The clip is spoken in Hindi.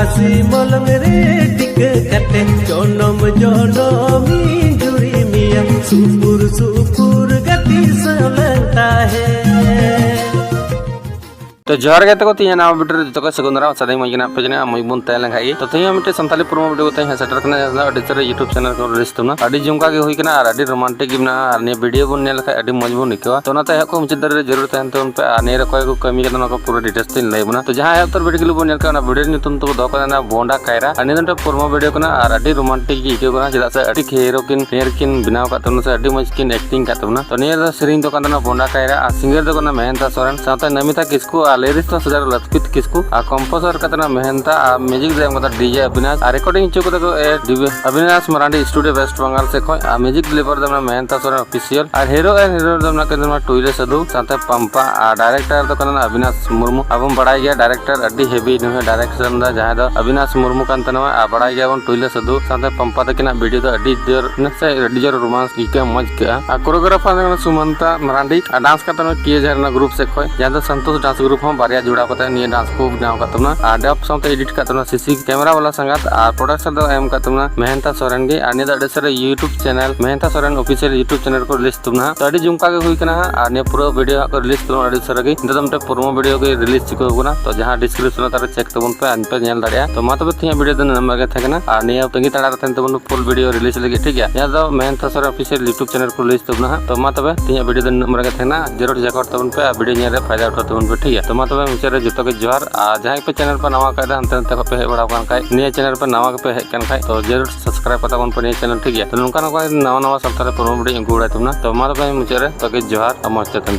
फांसी मलंग रे टिक कते जनम जनमी जुड़ी मिया सुपुर सुपुर गति सलता है। तो जोहार गे तको तीन नाम वीडियो जो को सगुंदरा सदै मजना पेजना मयबुन तैलन खाई तो तीन मिटे संताली प्रोमो वीडियो ते है सेटर कना अडी सरे यूट्यूब चैनल को रिलीज तुना अडी जुमका के होई कना अडी रोमांटिक गिना ने वीडियो बुन नेल अडी मजबूत निकवा तो नाते को मुचे दरे जरूर तहन तो उन पे आने रे कोई को कमी के को पूरा डिटेल्स तीन लेबना तो जहां है तो वीडियो बुन नेल का वीडियो नितुन तो दो कना बोंडा कायरा अनि तो प्रोमो वीडियो कना अडी रोमांटिक की के कना जदा से अडी हीरो किन फेर किन बिनाव का तो से अडी मज किन एक्टिंग का तो ना तो ने सेरिंग तो कना बोंडा कायरा सिंगर तो कना मेहनता सोरेन साथ नमिता किसको लिरिक्स तो सजार लतपित किसको आ कंपोजर कतना मेहनता आ म्यूजिक देम कता डीजे अविनाश आ रिकॉर्डिंग चुको तो अविनाश मरांडी स्टूडियो वेस्ट बंगाल से कोई आ म्यूजिक डिलीवर दमना मेहनता सोरेन ऑफिशियल आ हीरो एंड हीरो दमना कतना टुइले सदु साथे पंपा आ डायरेक्टर तो कना अविनाश मुर्मू अबम बड़ाई गया डायरेक्टर अड्डी हेवी ने डायरेक्शन दा जहां दा अविनाश मुर्मू कांतना आ बड़ाई गया बन टुइले सदु साथे पंपा तकिना वीडियो तो अड्डी जोर नसे अड्डी जोर रोमांस की के मज के आ कोरियोग्राफर सुमंता मरांडी आ डांस कतना किए जरना ग्रुप से कोई जहां संतोष डांस ग्रुप हम बारिया जुड़ा कता निया डांस को बनाव कतना आ डब साथे एडिट कतना सीसी कैमरा वाला संगत आ प्रोडक्शन दो एम कतना मेहनता सोरेन गे आने दा सरे YouTube channel Mehnata Soren official YouTube channel को रिलीज तुमना तो अडी जुमका के हुई कना आ ने पूरा वीडियो को रिलीज तुम अडी सरे गे दमटे प्रोमो वीडियो के रिलीज चिको गुना तो जहां डिस्क्रिप्शन तारे चेक तबन पे अन पे नेल दाड़िया तो मा तबे थिया वीडियो दन नंबर के थकना आ ने तंगी ताड़ा रतन तबन फुल वीडियो रिलीज लगे ठीक है या तो मेहनता सोरेन ऑफिशियल यूट्यूब चैनल को रिलीज तुमना तो मा तबे थिया वीडियो दन नंबर के थकना जरूर जैकट तबन पे वीडियो नेरे फायदा उठा तबन पे ठीक है तो मा तबे मुचरे जतो के जोहार जहां पे चैनल पर नवा कर हंते हंते पे हे बड़ा कान खाय निया चैनल पर नवा पे हे कान खाय तो जरूर सब्सक्राइब पता बन पर चैनल ठीक है तो नवा नवा संतारे प्रोमो वीडियो गुड़ा तुमना तो मा तबे मुचरे तो के जोहार अमर चेतन।